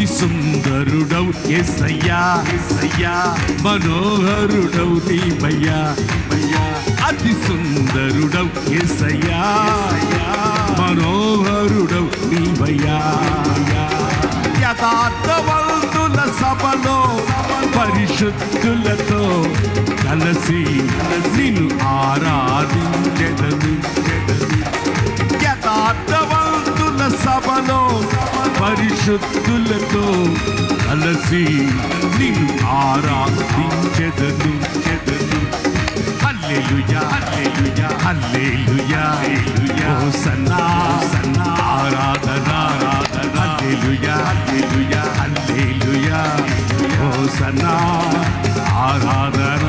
అతి సుందరుడవు యేసయ్యా యేసయ్యా మనోహరుడవు నీవయ్యా అతి సుందరుడవు యేసయ్యా మనోహరుడవు నీవయ్యా యథార్థవంతుల సభలో పరిశుద్ధులతో కలిసి నిన్ను ఆరాధించెదను యథార్థవంతుల సభలో పరిశుద్ధులతో కలిసి నిన్ను ఆరాధించెదను హల్లెలూయా హల్లెలూయా హల్లెలూయా హోసన్నా హోసన్నా ఆరాధన ఆరాధన హల్లెలూయా హల్లెలూయా హల్లెలూయా హోసన్నా ఆరాధన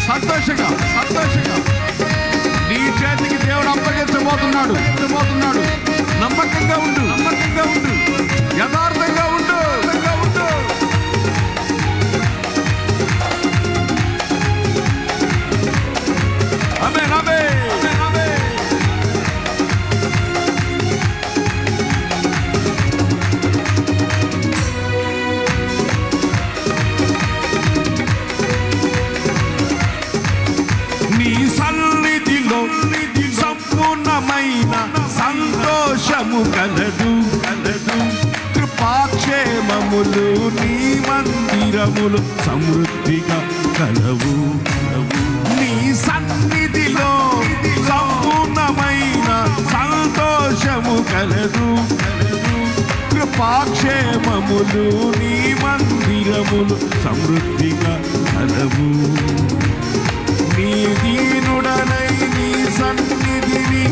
సంతోషంగా సంతోషంగా నీ చేతికి దేవుడు అప్పగించబోతున్నాడు నమ్మకంగా ఉండు యథార్థంగా ఉండు ఆమేన్ ఆమేన్ ఆమేన్ నీ సన్నిధిలో సంపూర్ణమైన సంతోషము కలదు కృపాక్షేమములు నీ మందిరములు సమృద్ధిగా కలవు నీ సన్నిధిలో సంపూర్ణమైన సంతోషము కలదు కృపాక్షేమములు నీ మందిరములు సమృద్ధిగా కలవు నీ దీనుడనై నీ సన్నిధిని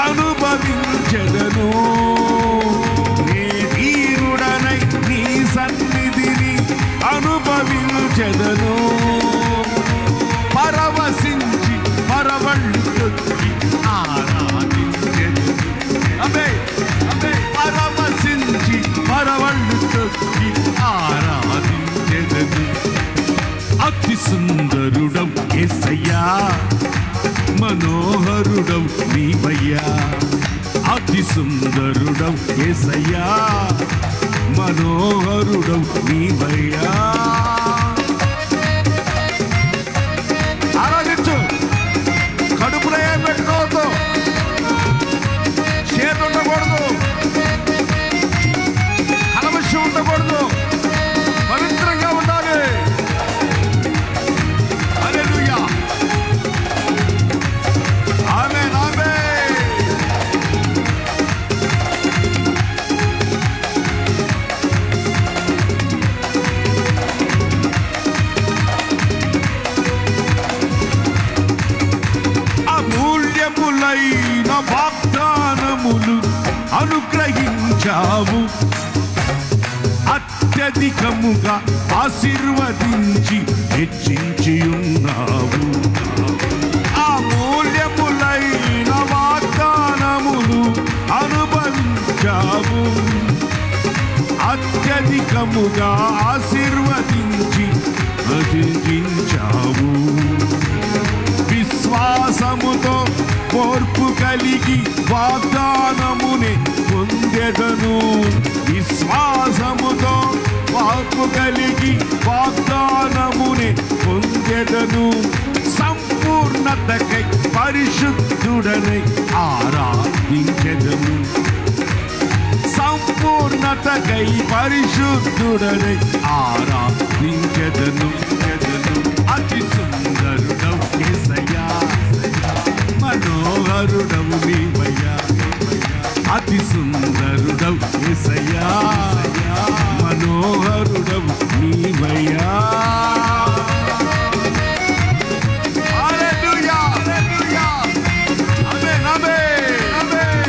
అనుభవించెదను నీ దీనుడనై నీ సన్నిధిని అనుభవించెదను పరవశించి పరవళ్ళు తొక్కి ఆరాధించెదను పరవశించి పరవళ్ళు తొక్కి ఆరాధించెదను అతి సుందరుడవు యేసయ్యా మనోహరుడవు నీవయ్యా అతి సుందరుడవు యేసయ్యా మనోహరుడవు నీవయ్యా ఆరాధించు కడుపులో ఏం పెట్టుకోవద్దు చేతి ఉండకూడదు కలవశం ఉండకూడదు పవిత్రంగా ఉండాలి హల్లెలూయా ఆమేన్ ఆమేన్ అమూల్యములైన వాగ్దానములు అనుగ్రహించావు అత్యధికముగా ఆశీర్వదించి హెచ్చించి ఉన్నావు అమూల్యములైన వాగ్దానములు అనుభవించావు అత్యధికముగా ఆశీర్వదించి హెచ్చించావు విశ్వాసముతో ఓర్పు కలిగి వాగ్దానమునే పొందెదను విశ్వాసముతో ఓర్పు కలిగి వాగ్దానమునే పొందెదను సంపూర్ణతకై పరిశుద్ధుడనై ఆరాధించెదను సంపూర్ణతకై పరిశుద్ధుడనై ఆరాధించెదను అతి సుందరుడవు యేసయ్యా మనోహరుడవు నీవయ్యా అతి సుందరుడవు యేసయ్యా మనోహరుడవు నీవయ్యా హల్లెలూయా హల్లెలూయా ఆమేన్ ఆమేన్ ఆమేన్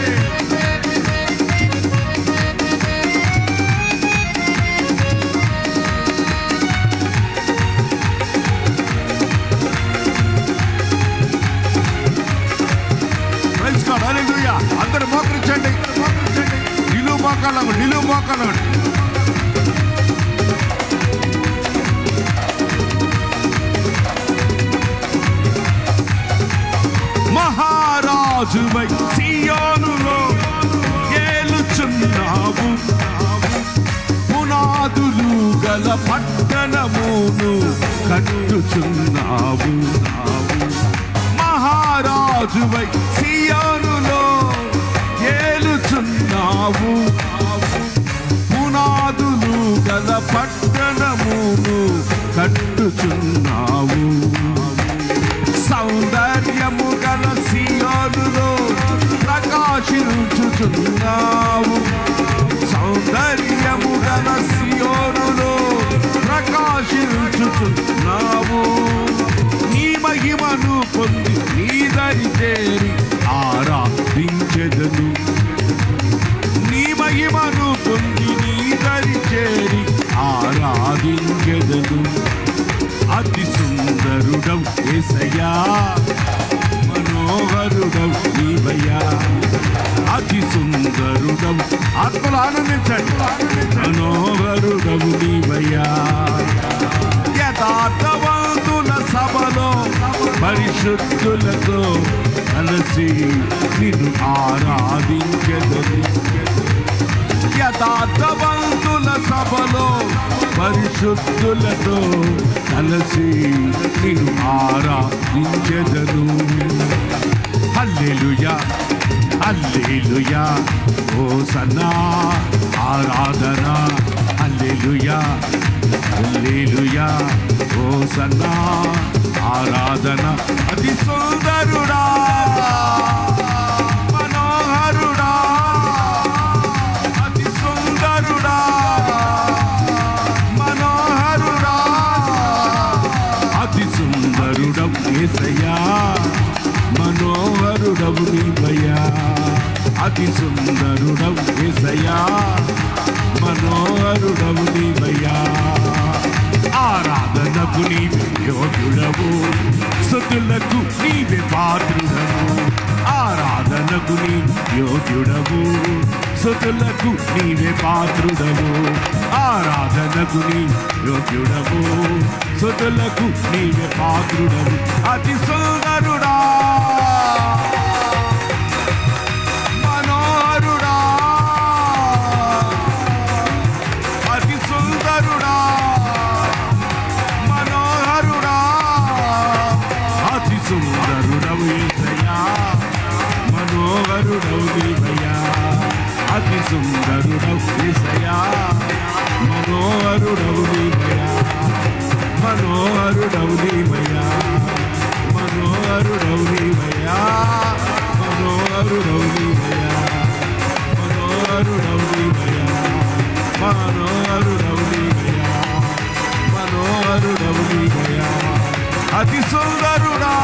ప్రైజ్ గాడ్ హల్లెలూయా అందరూ మోకరించండి నిలువు మోకాళ్ళు మహారాజువై సియోనులో పట్టణమును కట్టుచున్నావు. మహారాజువై సియోనులో ఏలుచున్నావు. పునాదులు గల పట్టణమును కట్టుచున్నావు. సౌందర్యము గల సియోనులో ప్రకాశించుచున్నావు. సౌందర్యము గల సియోనులో ప్రకాశించుచున్నావు. నీ మహిమను పొంది నీ దరి చేరి ఆరాధించెదను. నీ మహిమను పొంది నీ దరి చేరి ఆరాధించెదను. అతి సుందరుడవు యేసయ్యా, మనోహరుడవు నీవయ్యా. అతి సుందరుడవు, ఆత్మలు ఆనందించండి, మనోహరుడవు నీవయ్యా. యథార్థవంతుల సభలో పరిశుద్ధులతో కలిసి నిన్ను ఆరాధించెదను. యథార్థవంతుల సభలో పరిశుద్ధులతో కలిసి నిన్ను ఆరాధించెదను. హల్లెలూయా హల్లెలూయా హోసన్నా ఆరాధన. హల్లెలూయా హల్లెలూయా హోసన్నా ఆరాధన. అతి సుందరుడా, మనోహరుడా, అతి సుందరుడా, మనోహరుడా, అతి సుందరుడవు యేసయ్యా, మనోహరుడవు నీవయ్యా. అతి సుందరుడవు యేసయ్యా, మనోహరుడవు నీవయ్యా. ఆరాధనకు నీవే యోగ్యుడవు, స్తుతులకు నీవే పాత్రుడవు. ఆరాధనకు నీవే యోగ్యుడవు, స్తుతులకు నీవే పాత్రుడవు. ఆరాధనకు నీవే యోగ్యుడవు, స్తుతులకు నీవే పాత్రుడవు. అతి సుందరుడా, మనోహరుడా, అతి సుందరుడా, మనోహరుడా, అతి సుందరుడవు యేసయ్యా, మనోహరుడవు నీవయ్యా. అతి సుందరుడవు యేసయ్యా, మనోహరుడవు నీవయ్యా. మనోహరుడవు నీవయ్యా, మనోహరుడవు నీవయ్యా. మనోహరుడవు నీవయ్యా, మనోహరుడవు నీవయ్యా. మనోహరుడవు నీవయ్యా, మనోహరుడవు నీవయ్యా. అతి సుందరుడా.